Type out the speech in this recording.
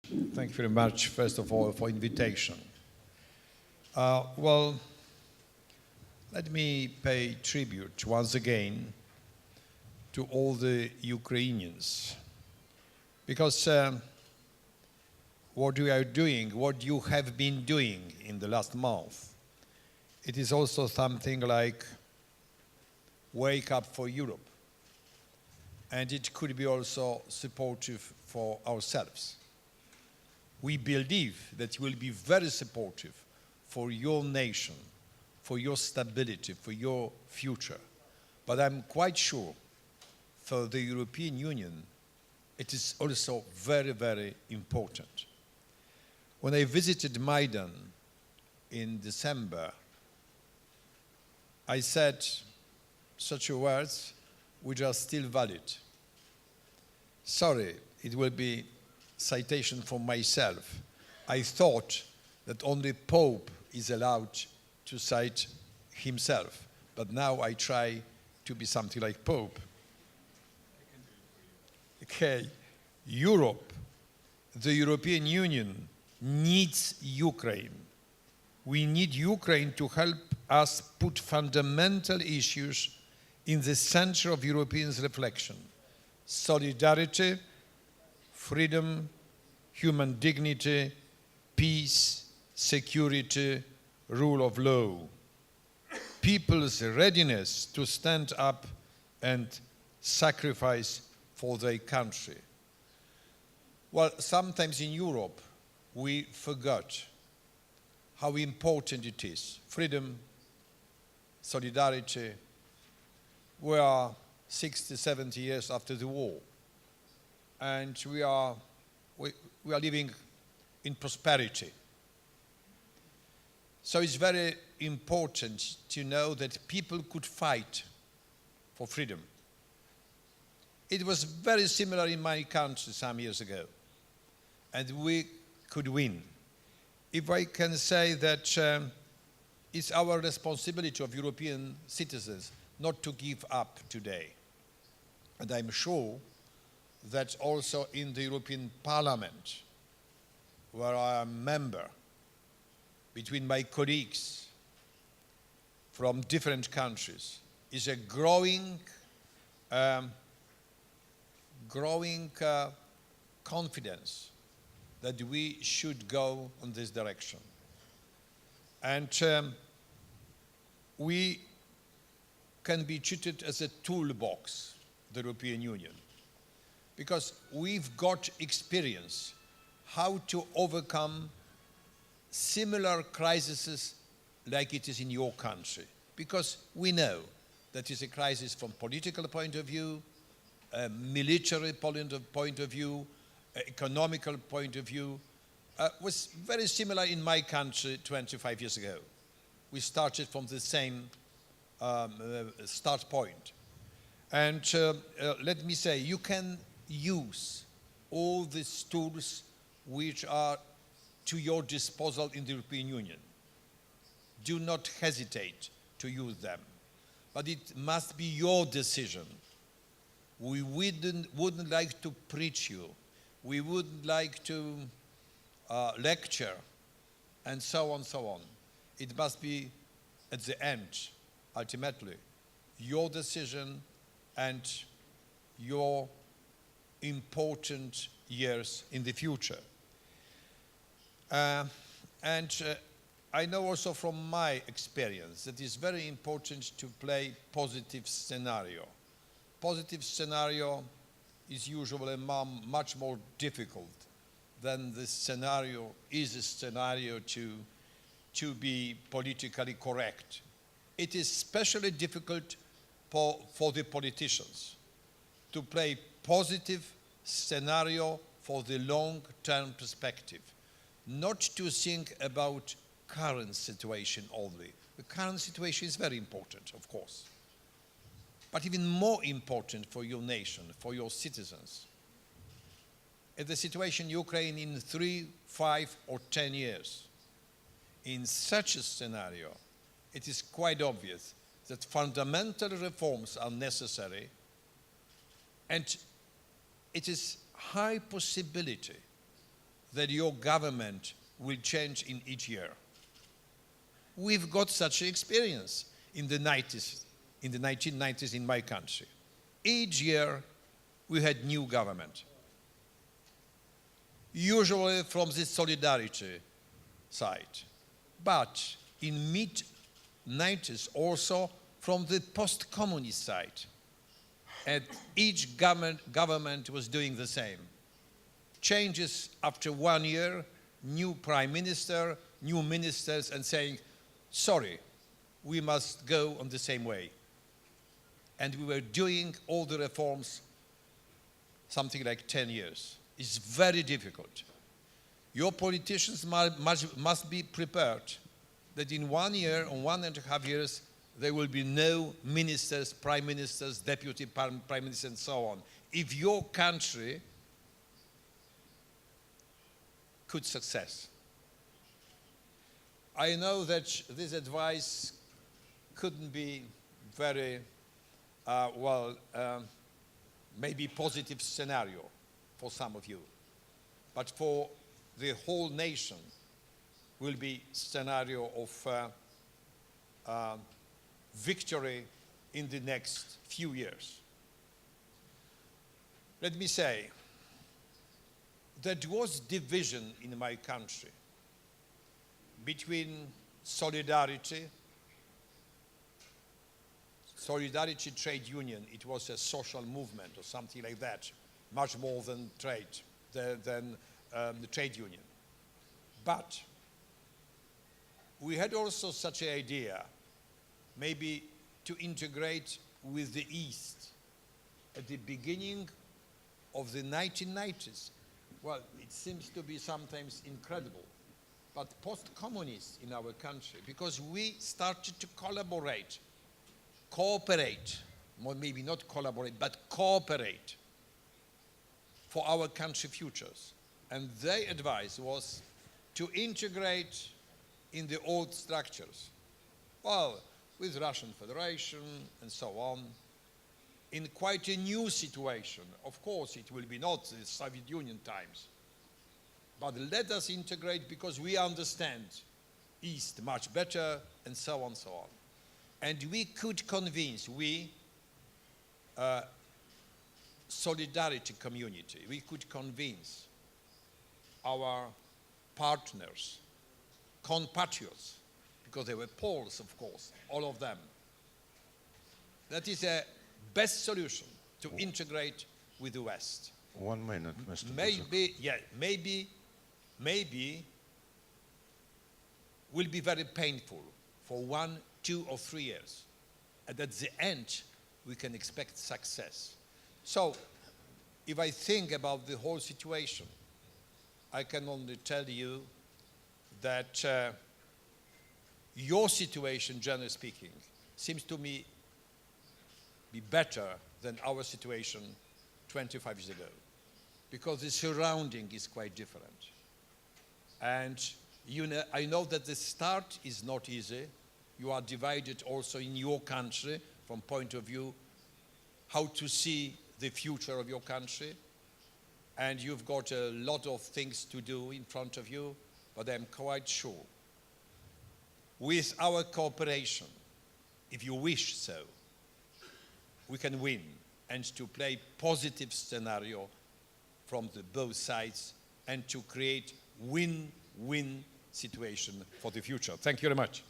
Thank you very much, first of all, for invitation. Well, let me pay tribute once again to all the Ukrainians, because what we are doing, what you have been doing in the last month, it is also something like wake up for Europe. And it could be also supportive for ourselves. We believe that it will be very supportive for your nation, for your stability, for your future. But I'm quite sure for the European Union, it is also very, very important. When I visited Maidan in December, I said such words which are still valid. Sorry, it will be citation from myself. I thought that only Pope is allowed to cite himself, but now I try to be something like Pope. Okay, Europe, the European Union needs Ukraine. We need Ukraine to help us put fundamental issues in the center of Europeans' reflection: solidarity, freedom, human dignity, peace, security, rule of law. People's readiness to stand up and sacrifice for their country. Well, sometimes in Europe, we forgot how important it is. Freedom, solidarity. We are 60, 70 years after the war, and we are living in prosperity. So it's very important to know that people could fight for freedom. It was very similar in my country some years ago, and we could win. If I can say that it's our responsibility of European citizens not to give up today. And I'm sure that also in the European Parliament, where I am a member, between my colleagues from different countries, is a growing confidence that we should go in this direction. And we can be treated as a toolbox, the European Union, because we've got experience how to overcome similar crises like it is in your country, because we know that is a crisis from political point of view, military point of view, economical point of view, was very similar in my country 25 years ago. We started from the same start point. And let me say, you can use all these tools which are to your disposal in the European Union. Do not hesitate to use them. But it must be your decision. We wouldn't like to preach you. We wouldn't like to lecture, and so on, so on. It must be, at the end, ultimately, your decision and your important years in the future. I know also from my experience that it's very important to play positive scenario. Positive scenario is usually much more difficult than the scenario is a scenario to be politically correct. It is especially difficult for the politicians to play positive scenario for the long-term perspective, not to think about current situation only. The current situation is very important, of course, but even more important for your nation, for your citizens. If the situation in Ukraine in 3, 5, or 10 years, in such a scenario, it is quite obvious that fundamental reforms are necessary, and it is high possibility that your government will change in each year. We've got such experience in the 90s, in the 1990s in my country. Each year we had new government. Usually from the solidarity side, but in mid-90s also from the post-communist side. And each government was doing the same. Changes after 1 year, new prime minister, new ministers, and saying, sorry, we must go on the same way. And we were doing all the reforms something like 10 years. It's very difficult. Your politicians must be prepared that in 1 year or 1.5 years, there will be no ministers, prime ministers, deputy prime ministers, and so on. If your country could success. I know that this advice couldn't be very, maybe positive scenario for some of you, but for the whole nation will be scenario of victory in the next few years. Let me say, there was division in my country between solidarity trade union. It was a social movement or something like that, much more than trade, the trade union. But we had also such an idea, maybe to integrate with the East at the beginning of the 1990s. Well, it seems to be sometimes incredible, but post-communist in our country, because we started to cooperate, maybe not collaborate, but cooperate for our country futures. And their advice was to integrate in the old structures. Well, with Russian Federation and so on, in quite a new situation. Of course, it will be not the Soviet Union times, but let us integrate because we understand East much better, and so on, so on. And we could convince, solidarity community, we could convince our partners, compatriots, because they were Poles, of course, all of them. That is a best solution to integrate with the West. 1 minute, Mr. Maybe, yeah, maybe will be very painful for 1, 2, or 3 years. And at the end, we can expect success. So, if I think about the whole situation, I can only tell you that your situation, generally speaking, seems to me be better than our situation 25 years ago, because the surrounding is quite different. And I know that the start is not easy. You are divided also in your country from point of view how to see the future of your country. And you've got a lot of things to do in front of you, but I'm quite sure with our cooperation, if you wish so, we can win and to play positive scenario from the both sides and to create win-win situation for the future. Thank you very much.